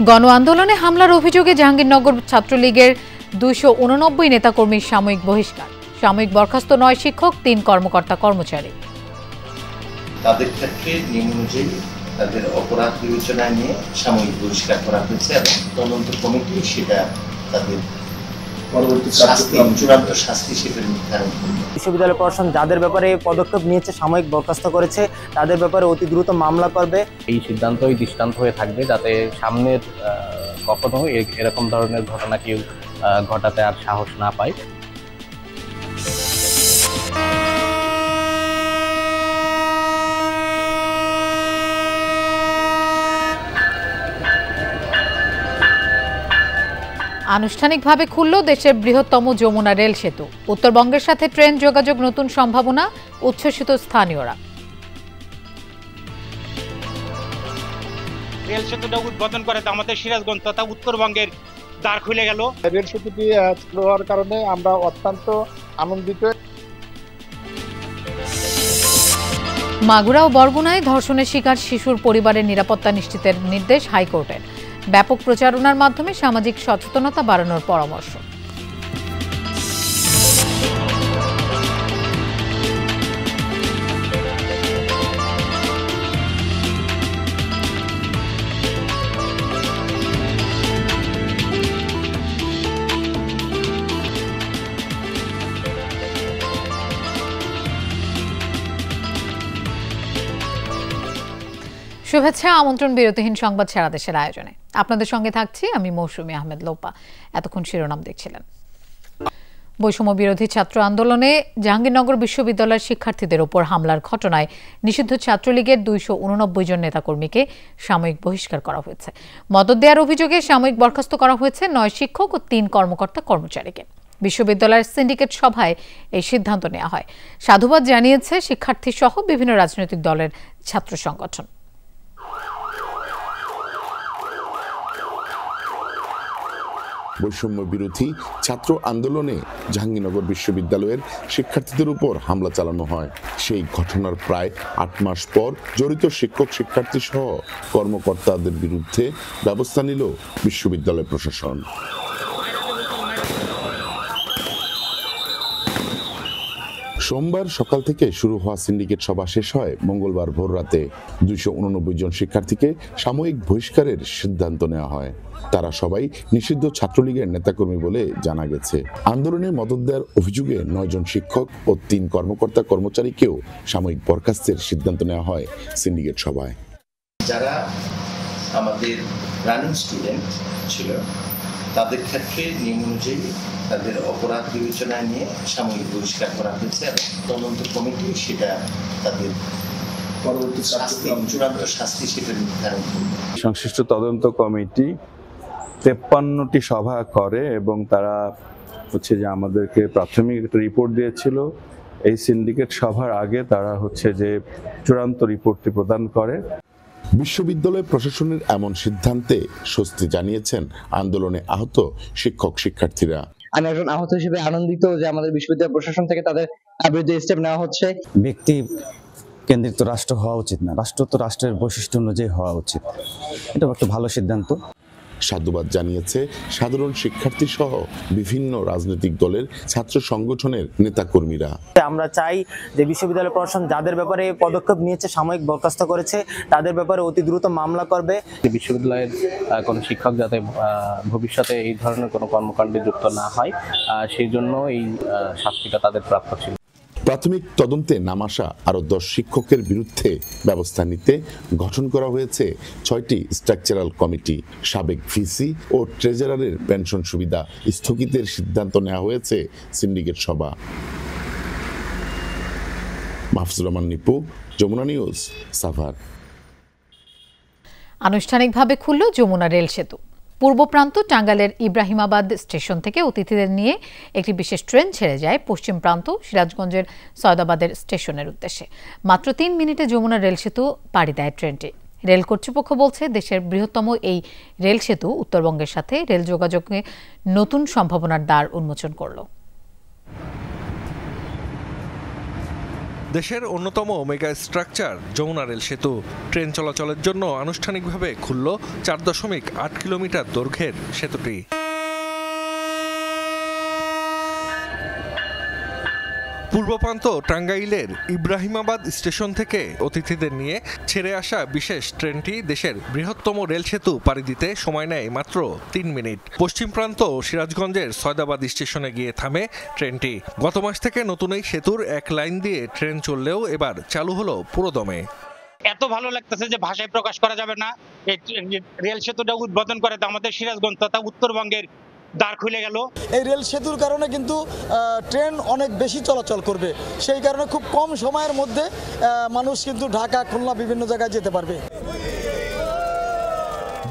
গণ আন্দোলনে হামলার অভিযোগে জাহাঙ্গীরনগর ছাত্রলীগের 289 নেতাকর্মীর সাময়িক বহিষ্কার। সাময়িক বরখাস্ত 9 শিক্ষক, 3 কর্মকর্তা কর্মচারী। তাদের ক্ষেত্রে নিয়ম অনুযায়ী তাদের অপরাধ বিবেচনায় নিয়ে সাময়িক বহিষ্কার করা হয়েছে এবং তদন্ত কমিটি সেটা তাদের চূড়ান্ত শাস্তি সেটা নির্ধারণ করবে। বিশ্ববিদ্যালয় প্রশাসন যাদের ব্যাপারে পদক্ষেপ নিয়েছে, সাময়িক বরখাস্ত করেছে, তাদের ব্যাপারে অতি দ্রুত মামলা করবে। এই সিদ্ধান্তই দৃষ্টান্ত হয়ে থাকবে যাতে সামনের কখনো এরকম ধরনের ঘটনা কেউ ঘটাতে আর সাহস না পায়। আনুষ্ঠানিকভাবে খুলল দেশের বৃহত্তম যমুনা রেল সেতু। উত্তরবঙ্গের সাথে ট্রেন যোগাযোগ নতুন সম্ভাবনা, উচ্ছ্বসিত স্থানীয়রা। রেল সেতুটা উদ্বোধন করে আমাদের সিরাজগঞ্জ তথা উত্তরবঙ্গের দ্বার খুলে গেল। রেল সেতুটি চালু হওয়ার কারণে আমরা অত্যন্ত আনন্দিত। মাগুরা ও বরগুনায় ধর্ষণের শিকার শিশুর পরিবারের নিরাপত্তা নিশ্চিতের নির্দেশ হাইকোর্টের। ব্যাপক প্রচারণার মাধ্যমে সামাজিক সচেতনতা বাড়ানোর পরামর্শ। শুভেচ্ছা, আমন্ত্রণ বিরতিহীন সংবাদ সারা দেশের আয়োজনে। আপনাদের সঙ্গে থাকছি আমি মৌসুমী আহমেদ লোপা। এতক্ষণ শিরোনাম দেখছিলেন। বৈষম্য বিরোধী ছাত্র আন্দোলনে জাহাঙ্গীরনগর বিশ্ববিদ্যালয়ের শিক্ষার্থীদের ওপর হামলার ঘটনায় নিষিদ্ধ ছাত্রলীগের 289 জন নেতাকর্মীকে সাময়িক বহিষ্কার করা হয়েছে। মদদ দেওয়ার অভিযোগে সাময়িক বরখাস্ত করা হয়েছে 9 শিক্ষক ও 3 কর্মকর্তা কর্মচারীকে। বিশ্ববিদ্যালয়ের সিন্ডিকেট সভায় এই সিদ্ধান্ত নেওয়া হয়। সাধুবাদ জানিয়েছে শিক্ষার্থী সহ বিভিন্ন রাজনৈতিক দলের ছাত্র সংগঠন। বৈষম্য বিরোধী ছাত্র আন্দোলনে জাহাঙ্গীরনগর বিশ্ববিদ্যালয়ের শিক্ষার্থীদের উপর হামলা চালানো হয়। সেই ঘটনার প্রায় 8 মাস পর জড়িত শিক্ষক শিক্ষার্থী সহ কর্মকর্তাদের বিরুদ্ধে ব্যবস্থা নিল বিশ্ববিদ্যালয় প্রশাসন। সোমবার সকাল থেকে শুরু হওয়া সিন্ডিকেট সভা শেষ হয় মঙ্গলবার ভোর রাতে। 289 জন শিক্ষার্থীকে সাময়িক বহিষ্কারের সিদ্ধান্ত নেওয়া হয়। তারা সবাই নিষিদ্ধ ছাত্রলীগের নেতাকর্মী বলে জানা গেছে। আন্দোলনে মদদ দেওয়ার অভিযোগে 9 জন শিক্ষক ও 3 কর্মকর্তা কর্মচারীকেও সাময়িক বরখাস্তের সিদ্ধান্ত নেওয়া হয় সিন্ডিকেট সভায়। যারা আমাদের রানিং স্টুডেন্ট ছিল তাদের ক্ষেত্রে নিয়ম অনুযায়ী তাদের অপরাধ বিবেচনায় নিয়ে সাময়িক বহিষ্কার করা হয়েছে এবং তদন্ত কমিটি সেটা তাদের পরবর্তী চূড়ান্ত শাস্তি সেটা নির্ধারণ করবে। সংশ্লিষ্ট তদন্ত কমিটি 53টি সভা করে এবং তারা হচ্ছে যে আমাদেরকে প্রাথমিক একটা রিপোর্ট দিয়েছিল। এই সিন্ডিকেট সভার আগে তারা হচ্ছে যে চূড়ান্ত রিপোর্টটি প্রদান করে। বিশ্ববিদ্যালয় প্রশাসনের এমন সিদ্ধান্তে স্বস্তি জানিয়েছেন আন্দোলনে আহত শিক্ষক শিক্ষার্থীরা। আমি একজন আহত হিসেবে আনন্দিত যে আমাদের বিশ্ববিদ্যালয় প্রশাসন থেকে তাদের বিরুদ্ধে স্টেপ নেওয়া হচ্ছে। ব্যক্তি কেন্দ্রিত রাষ্ট্র হওয়া উচিত না, রাষ্ট্র তো রাষ্ট্রের বৈশিষ্ট্য অনুযায়ী হওয়া উচিত। এটা একটা ভালো সিদ্ধান্ত। সাধুবাদ জানিয়েছে সাধারণ শিক্ষার্থী সহ বিভিন্ন রাজনৈতিক দলের ছাত্র সংগঠনের নেতাকর্মীরা। আমরা চাই যে বিশ্ববিদ্যালয় প্রশাসন যাদের ব্যাপারে পদক্ষেপ নিয়েছে, সাময়িক বরখাস্ত করেছে, তাদের ব্যাপারে অতি দ্রুত মামলা করবে। বিশ্ববিদ্যালয়ের কোনো শিক্ষক যাতে ভবিষ্যতে এই ধরনের কোনো কর্মকাণ্ডে যুক্ত না হয়, সেই জন্য এই শাস্তিটা তাদের প্রাপ্য ছিল। প্রাথমিক তদন্তে নাম আসা আরো 10 শিক্ষকের বিরুদ্ধে ব্যবস্থা নিতে গঠন করা হয়েছে 6টি স্ট্রাকচারাল কমিটি। সাবেক ভিসি ও ট্রেজারারের পেনশন সুবিধা স্থগিতের সিদ্ধান্ত নেওয়া হয়েছে সিন্ডিকেট সভা। মাহফুজুর রহমান নিপু, যমুনা নিউজ, সাভার। আনুষ্ঠানিকভাবে খুলল যমুনা রেল সেতু। পূর্ব প্রান্ত টাঙ্গাইলের ইব্রাহিমাবাদ স্টেশন থেকে অতিথিদের নিয়ে একটি বিশেষ ট্রেন ছেড়ে যায় পশ্চিম প্রান্ত সিরাজগঞ্জের সয়দাবাদের স্টেশনের উদ্দেশ্যে। মাত্র 3 মিনিটে যমুনা রেল সেতু পাড়ি দেয় ট্রেনটি। রেল কর্তৃপক্ষ বলছে দেশের বৃহত্তম এই রেল সেতু উত্তরবঙ্গের সাথে রেল যোগাযোগে নতুন সম্ভাবনার দ্বার উন্মোচন করল। দেশের অন্যতম মেগা স্ট্রাকচার যমুনা রেল সেতু ট্রেন চলাচলের জন্য আনুষ্ঠানিকভাবে খুলল 4.8 কিলোমিটার দৈর্ঘ্যের সেতুটি। পূর্ব প্রান্ত টাঙ্গাইলের ইব্রাহিমাবাদ স্টেশন থেকে অতিথিদের নিয়ে ছেড়ে আসা বিশেষ ট্রেনটি দেশের বৃহত্তম রেল সেতু পাড়ি দিতে সময় নেয় মাত্র 3 মিনিট। পশ্চিম প্রান্ত সিরাজগঞ্জের সয়দাবাদ স্টেশনে গিয়ে থামে ট্রেনটি। গত মাস থেকে নতুন এই সেতুর এক লাইন দিয়ে ট্রেন চললেও এবার চালু হলো পুরোদমে। এত ভালো লাগতেছে যে ভাষায় প্রকাশ করা যাবে না। এই রেল সেতুটা উদ্বোধন করে আমাদের সিরাজগঞ্জ তথা উত্তরবঙ্গের দ্বার খুলে গেল। এই রেল সেতুর কারণে কিন্তু ট্রেন অনেক বেশি চলাচল করবে, সেই কারণে খুব কম সময়ের মধ্যে মানুষ কিন্তু ঢাকা, খুলনা বিভিন্ন জায়গায় যেতে পারবে।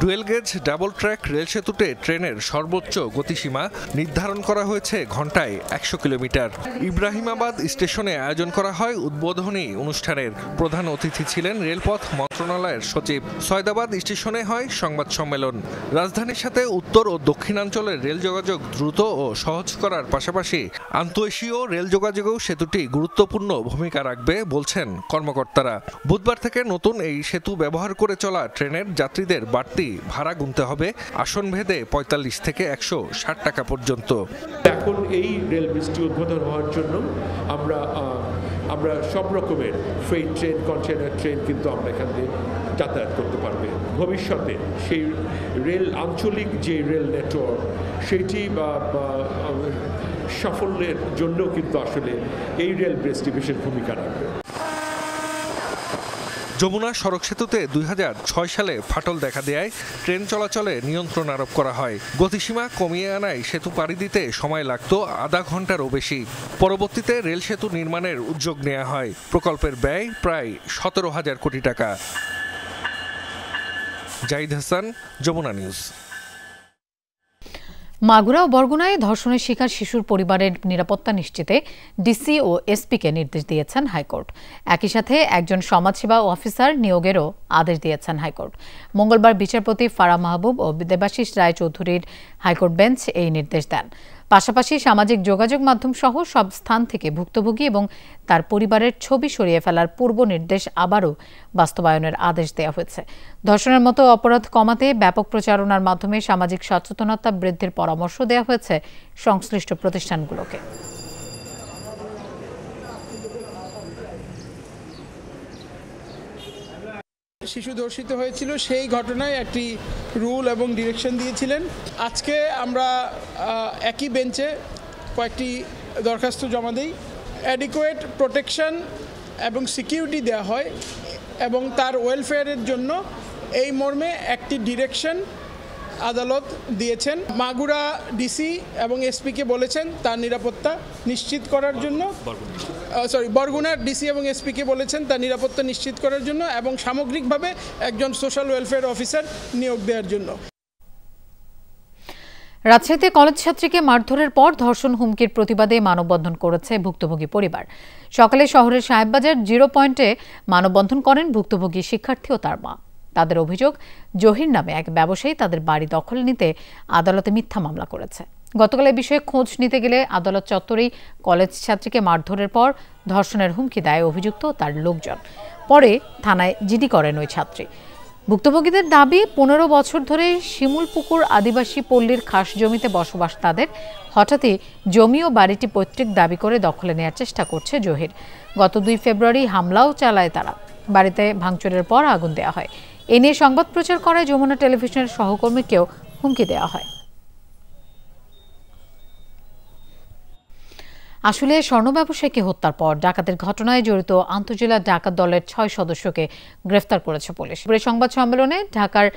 Dual gauge double track rail সেতুতে ট্রেনের সর্বোচ্চ গতিসীমা নির্ধারণ করা হয়েছে ঘন্টায় 100 কিলোমিটার। ইব্রাহিমাবাদ স্টেশনে আয়োজন করা হয় উদ্বোধনী অনুষ্ঠানের। প্রধান অতিথি ছিলেন রেলপথ মন্ত্রণালয়ের সচিব। সয়দাবাদ স্টেশনে হয় সংবাদ সম্মেলন। রাজধানীর সাথে উত্তর ও দক্ষিণাঞ্চলের রেল যোগাযোগ দ্রুত ও সহজ করার পাশাপাশি আন্তঃএশীয় রেল যোগাযোগেও সেতুটি গুরুত্বপূর্ণ ভূমিকা রাখবে বলছেন কর্মকর্তারা। বুধবার থেকে নতুন এই সেতু ব্যবহার করে চলা ট্রেনের যাত্রীদের বাড়তি ভাড়া গুনতে হবে আসন ভেদে 45 থেকে 160 টাকা পর্যন্ত। এখন এই রেল ব্রিজটি উদ্বোধন হওয়ার জন্য আমরা সব রকমের ফ্রেট ট্রেন, কন্টেনার ট্রেন কিন্তু আমরা এখান থেকে যাতায়াত করতে পারবে। ভবিষ্যতে সেই রেল আঞ্চলিক যে রেল নেটওয়ার্ক সেটি সাফল্যের জন্য কিন্তু আসলে এই রেল ব্রিজটি বিশেষ ভূমিকা রাখবে। যমুনা সড়ক সেতুতে 2006 সালে ফাটল দেখা দেয় ট্রেন চলাচলে নিয়ন্ত্রণ আরোপ করা হয়। গতিসীমা কমিয়ে আনায় সেতু পাড়ি দিতে সময় লাগত আধা ঘন্টারও বেশি। পরবর্তীতে রেল সেতু নির্মাণের উদ্যোগ নেওয়া হয়। প্রকল্পের ব্যয় প্রায় 17,000 কোটি টাকা। জাহিদ হাসান, যমুনা নিউজ। মাগুরা ও বরগুনায় ধর্ষণের শিকার শিশুর পরিবারের নিরাপত্তা নিশ্চিতে ডিসি ও এসপিকে নির্দেশ দিয়েছেন হাইকোর্ট। একই সাথে একজন সমাজসেবা অফিসার নিয়োগেরও আদেশ দিয়েছেন হাইকোর্ট। মঙ্গলবার বিচারপতি ফারাহ মাহবুব ও দেবাশিস রায় চৌধুরীর হাইকোর্ট বেঞ্চ এই নির্দেশ দেন। পাশাপাশি সামাজিক যোগাযোগ মাধ্যম সহ সব স্থান থেকে ভুক্তভোগী এবং তার পরিবারের ছবি সরিয়ে ফেলার পূর্ব নির্দেশ আবারও বাস্তবায়নের আদেশ দেওয়া হয়েছে। ধর্ষণের মতো অপরাধ কমাতে ব্যাপক প্রচারণার মাধ্যমে সামাজিক সচেতনতা বৃদ্ধির পরামর্শ দেওয়া হয়েছে সংশ্লিষ্ট প্রতিষ্ঠানগুলোকে। শিশু ধর্ষিত হয়েছিল সেই ঘটনায় একটি রুল এবং ডিরেকশন দিয়েছিলেন। আজকে আমরা একই বেঞ্চে কয়েকটি দরখাস্ত জমা দিই। অ্যাডিকুয়েট প্রোটেকশন এবং সিকিউরিটি দেওয়া হয় এবং তার ওয়েলফেয়ারের জন্য এই মর্মে একটি ডিরেকশন আদালত দিয়েছেন। মাগুরা ডিসি এবং এসপিকে বলেছেন তার নিরাপত্তা নিশ্চিত করার জন্য, বরগুনার ডিসি এবং এসপিকে বলেছেন তার নিরাপত্তা নিশ্চিত করার জন্য এবং সামগ্রিকভাবে একজন সোশ্যাল ওয়েলফেয়ার অফিসার নিয়োগ দেওয়ার জন্য। রাজশাহীতে কলেজ ছাত্রীকে মারধরের পর ধর্ষণ হুমকির প্রতিবাদে মানববন্ধন করেছে ভুক্তভোগী পরিবার। সকালে শহরের সাহেববাজার 0 পয়েন্টে মানববন্ধন করেন ভুক্তভোগী শিক্ষার্থী ও তার মা। তাদের অভিযোগ, জহির নামে এক ব্যবসায়ী তাদের বাড়ি দখল নিতে আদালতে মিথ্যা মামলা করেছে। গতকাল এই বিষয়ে খোঁজ নিতে গেলে আদালত চত্বরেই কলেজ ছাত্রীকে মারধরের পর ধর্ষণের হুমকি দেয় অভিযুক্ত তার লোকজন। পরে থানায় জিডি করেন ওই ছাত্রী। ভুক্তভোগীদের দাবি, 15 বছর ধরে শিমুলপুকুর আদিবাসী পল্লীর খাস জমিতে বসবাস তাদের। হঠাৎই জমি ও বাড়িটি পৈতৃক দাবি করে দখলে নেওয়ার চেষ্টা করছে জহির। গত 2 ফেব্রুয়ারি হামলাও চালায় তারা। বাড়িতে ভাঙচুরের পর আগুন দেওয়া হয়। এ নিয়ে সংবাদ প্রচার করায় যমুনা টেলিভিশনের সহকর্মীকেও হুমকি দেওয়া হয়। আসলে স্বর্ণ ব্যবসায়ীকে হত্যার পর ডাকাতের ঘটনায় জড়িত আন্তঃজেলা ডাকাত দলের 6 সদস্যকে গ্রেফতার করেছে পুলিশ। সংবাদ সম্মেলনে ঢাকার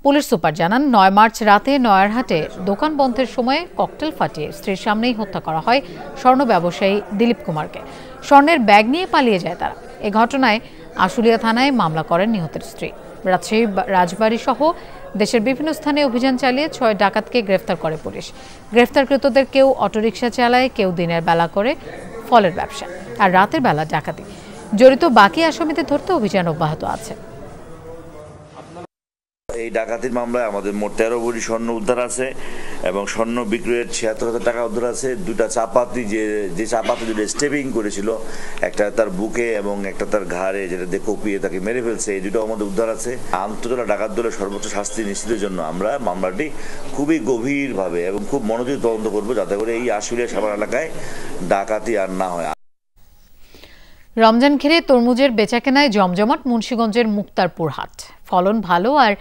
পুলিশ সুপার জানান, 9 মার্চ রাতে নয়ারহাটে দোকান বন্ধের সময় ককটেল ফাটিয়ে স্ত্রীর সামনেই হত্যা করা হয় স্বর্ণ ব্যবসায়ী দিলীপ কুমারকে। স্বর্ণের ব্যাগ নিয়ে পালিয়ে যায় তারা। এ ঘটনায় আশুলিয়া থানায় মামলা করেন নিহতের স্ত্রী। রাজশাহী রাজবাড়ী সহ দেশের বিভিন্ন স্থানে অভিযান চালিয়ে 6 ডাকাতকে গ্রেফতার করে পুলিশ। গ্রেফতারকৃতদের কেউ অটোরিকশা চালায়, কেউ দিনের বেলা করে ফলের ব্যবসা, আর রাতের বেলা ডাকাতি। জড়িত বাকি আসামিদের ধরতে অভিযান অব্যাহত আছে। এই ডাকাতির মামলায় আমাদের মোট 13 ভরি স্বর্ণ উদ্ধার আছে এবং স্বর্ণ বিক্রয়ের 76,000 টাকা উদ্ধার আছে। দুটা চাপাতি যে চাপাতি দুটো স্টেপিং করেছিল, একটা তার বুকে এবং একটা তার ঘাড়ে, যেটা দিয়ে কপিয়ে তাকে মেরে ফেলছে, এই দুটো আমাদের উদ্ধার আছে। আন্তজেলা ডাকাত দলের সর্বোচ্চ শাস্তি নিশ্চিতের জন্য আমরা মামলাটি খুবই গভীরভাবে এবং খুব মনোযোগী তদন্ত করব, যাতে করে এই আশুলিয়া সাভার এলাকায় ডাকাতি আর না হয়। রমজান ঘিরে তরমুজের বেচাকেনায় জমজমাট মুন্সিগঞ্জের মুক্তারপুর হাট। ফলন ভালো আর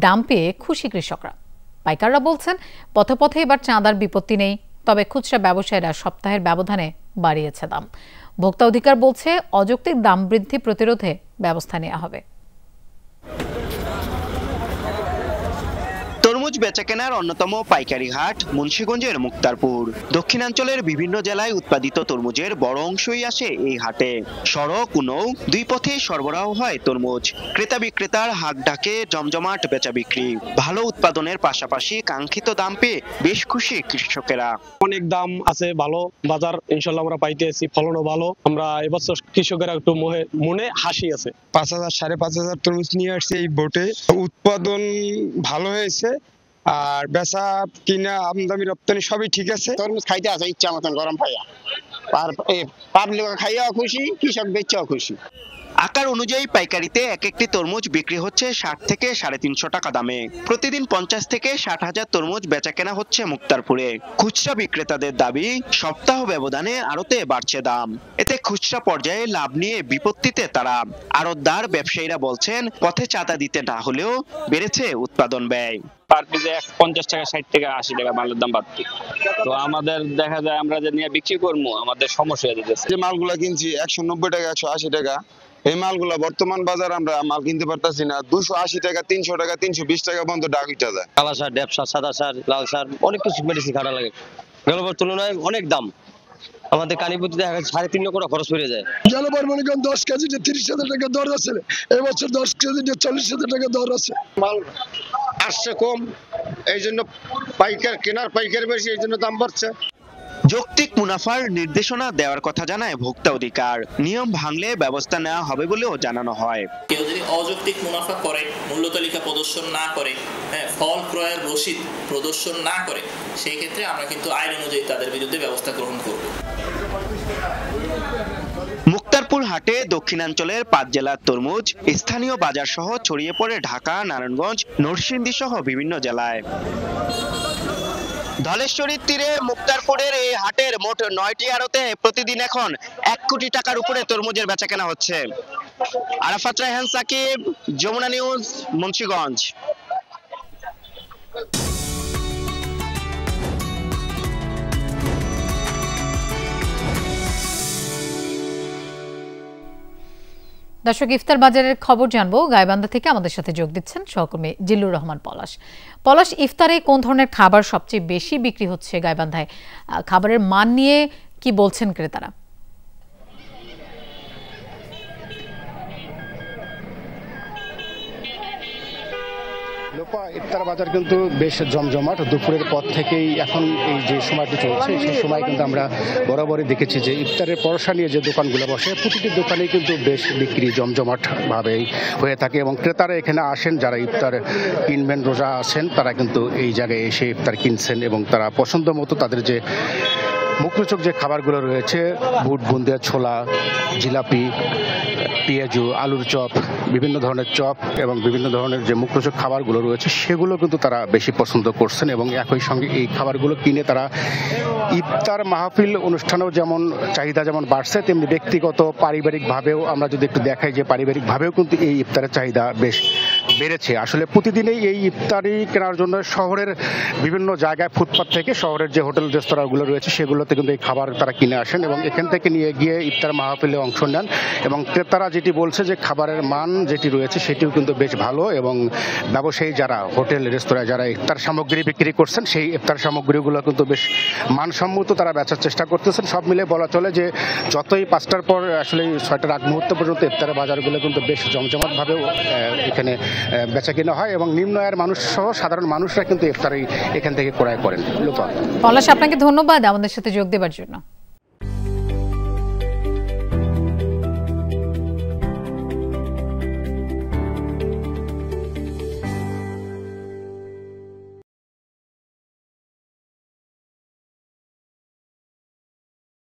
দাম পেয়ে খুশি কৃষকরা। পাইকাররা বলছেন পথে পথে এবার চাঁদার বিপত্তি নেই, তবে খুচরা ব্যবসায়ীরা সপ্তাহের ব্যবধানে বাড়িয়েছে দাম। ভোক্তা অধিকার বলছে অযৌক্তিক দাম বৃদ্ধি প্রতিরোধে ব্যবস্থা নেওয়া হবে। তরমুজ বেচাকেনার অন্যতম পাইকারি হাট মুন্সিগঞ্জের মুক্তারপুর। দক্ষিণাঞ্চলের বিভিন্ন জেলায় উৎপাদিত তরমুজের বড় অংশই আসে এই হাটে। সড়ক ও নৌ দুই পথে সরবরাহ হয় তরমুজ। ক্রেতা বিক্রেতার হাট ডাকে জমজমাট বেচা বিক্রি। ভালো উৎপাদনের পাশাপাশি কাঙ্ক্ষিত দাম পেয়ে বেশ খুশি কৃষকেরা। অনেক দাম আছে, ভালো বাজার ইনশাল্লাহ আমরা পাইতেছি, ফলনও ভালো। আমরা এবছর কৃষকেরা একটু মনে হাসি আছে। 5,000 5,500 তরমুজ নিয়ে আসছে এই বোটে। উৎপাদন ভালো হয়েছে আর বেচা কিনা আমদানি রপ্তানি সবই ঠিক আছে। তরমুজ খাইতে আছে ইচ্ছা মতন গরম পাইয়া, আর পাবলিক খাইয়াও খুশি, কৃষক বেচাও খুশি। আকার অনুযায়ী পাইকারিতে এক একটি তরমুজ বিক্রি হচ্ছে 60 থেকে 350 টাকা দামে। প্রতিদিন 50 থেকে 60,000 তরমুজ বেচাকেনা হচ্ছে মুক্তারপুরে। খুচরা বিক্রেতাদের দাবি সপ্তাহ ব্যবধানে আড়তে বাড়ছে দাম। এতে খুচরা পর্যায়ে লাভ নিয়ে বিপত্তিতে তারা। আড়তদার ব্যবসায়ীরা বলছেন পথে চাঁদা দিতে না হলেও বেড়েছে উৎপাদন ব্যয়। পার পিসে 50 টাকা 60 টাকা 80 টাকা মালের দাম বাড়তি। তো আমাদের দেখা যায় আমরা যে নিয়ে বিক্রি করবো আমাদের সমস্যা হয়ে যাচ্ছে। যে মালগুলা কিনছি 190 টাকা 180 টাকা, এই মালগুলা বর্তমান বাজার আমরা মাল কিনতে পারতাছি না। 280 টাকা 300 টাকা 320 টাকা পর্যন্ত ডাক উঠা যায়। কালা সার, ডেপ সার, সাদা সার, লাল সার, অনেক কিছু মেডিসিন খাটা লাগে। গেলবার তুলনায় অনেক দাম। আমাদের কানিপুতি দেখা গেছে 3.5 লক্ষ টাকা খরচ পড়ে যায়। গেলবার মনে করেন 10 কেজিতে 30,000 টাকা দর আছে, এবছর 10 কেজিতে 40,000 টাকা দর আছে। মাল আসছে কম, এই জন্য পাইকার কেনার পাইকার বেশি, এই জন্য দাম বাড়ছে। যৌক্তিক মুনাফার নির্দেশনা দেওয়ার কথা জানায় ভোক্তা অধিকার। নিয়ম ভাঙলে ব্যবস্থা নেওয়া হবে বলেও জানানো হয়। কেউ যদি অযৌক্তিক মুনাফা করে, মূল্য তালিকা প্রদর্শন না করে, ফল ক্রয়ের রসিদ প্রদর্শন না করে, সেই ক্ষেত্রে আমরা কিন্তু আইন অনুযায়ী তাদের বিরুদ্ধে ব্যবস্থা গ্রহণ করব। মুক্তারপুর হাটে দক্ষিণাঞ্চলের 5 জেলার তরমুজ স্থানীয় বাজার সহ ছড়িয়ে পড়ে ঢাকা, নারায়ণগঞ্জ, নরসিংদী সহ বিভিন্ন জেলায়। ধলেশ্বরীর তীরে মুক্তারপুরের এই হাটের মোট 9টি আড়তে প্রতিদিন এখন 1 কোটি টাকার উপরে তরমুজের বেচাকেনা হচ্ছে। আরাফাত রায়হান সাকিব, যমুনা নিউজ, মুন্সিগঞ্জ। দর্শক, ইফতার বাজারের খবর জানবো। গাইবান্ধা থেকে আমাদের সাথে যোগ দিচ্ছেন সহকর্মী জিল্লুর রহমান পলাশ। পলাশ, ইফতারে কোন ধরনের খাবার সবচেয়ে বেশি বিক্রি হচ্ছে গাইবান্ধায়? খাবারের মান নিয়ে কি বলছেন ক্রেতারা? ইফতার বাজার কিন্তু বেশ জমজমাট। দুপুরের পর থেকেই এখন এই যে সময়টি চলছে, সেই সময় কিন্তু আমরা বরাবরই দেখেছি যে ইফতারের পরশা নিয়ে যে দোকানগুলো বসে, প্রতিটি দোকানে কিন্তু বেশ বিক্রি জমজমাটভাবেই হয়ে থাকে এবং ক্রেতারা এখানে আসেন, যারা ইফতার কিনবেন, রোজা আছেন, তারা কিন্তু এই জায়গায় এসে ইফতার কিনছেন এবং তারা পছন্দ মতো তাদের যে মুখরোচক যে খাবারগুলো রয়েছে, বুট, বুন্দিয়া, ছোলা, জিলাপি, পেঁয়াজু, আলুর চপ, বিভিন্ন ধরনের চপ এবং বিভিন্ন ধরনের যে মুখরোচক খাবারগুলো রয়েছে সেগুলো কিন্তু তারা বেশি পছন্দ করছেন এবং একই সঙ্গে এই খাবারগুলো কিনে তারা ইফতার মাহফিল অনুষ্ঠানেও যেমন চাহিদা যেমন বাড়ছে, তেমনি ব্যক্তিগত পারিবারিকভাবেও আমরা যদি একটু দেখাই যে পারিবারিকভাবেও কিন্তু এই ইফতারের চাহিদা বেশ বেড়েছে। আসলে প্রতিদিনই এই ইফতারি কেনার জন্য শহরের বিভিন্ন জায়গায় ফুটপাত থেকে শহরের যে হোটেল রেস্তোরাঁগুলো রয়েছে সেগুলোতে কিন্তু এই খাবার তারা কিনে আসেন এবং এখান থেকে নিয়ে গিয়ে ইফতার মাহফিলে অংশ নেন এবং ক্রেতারা যেটি বলছে যে খাবারের মান যেটি রয়েছে সেটিও কিন্তু বেশ ভালো এবং ব্যবসায়ী যারা হোটেল রেস্তোরাঁ যারা ইফতার সামগ্রী বিক্রি করছেন সেই ইফতার সামগ্রীগুলো কিন্তু বেশ মানসম্মত তারা বেচার চেষ্টা করতেছেন। সব মিলে বলা চলে যে যতই 5টার পর আসলে 6টার আগ মুহূর্ত পর্যন্ত ইফতারের বাজারগুলো কিন্তু বেশ জমজমাটভাবেও এখানে বেচা কিনা হয় এবং নিম্ন আয়ের মানুষ সহ সাধারণ মানুষরা কিন্তু ইফতারি এখান থেকে ক্রয় করেন। পলাশ, আপনাকে ধন্যবাদ আমাদের সাথে যোগ দেওয়ার জন্য।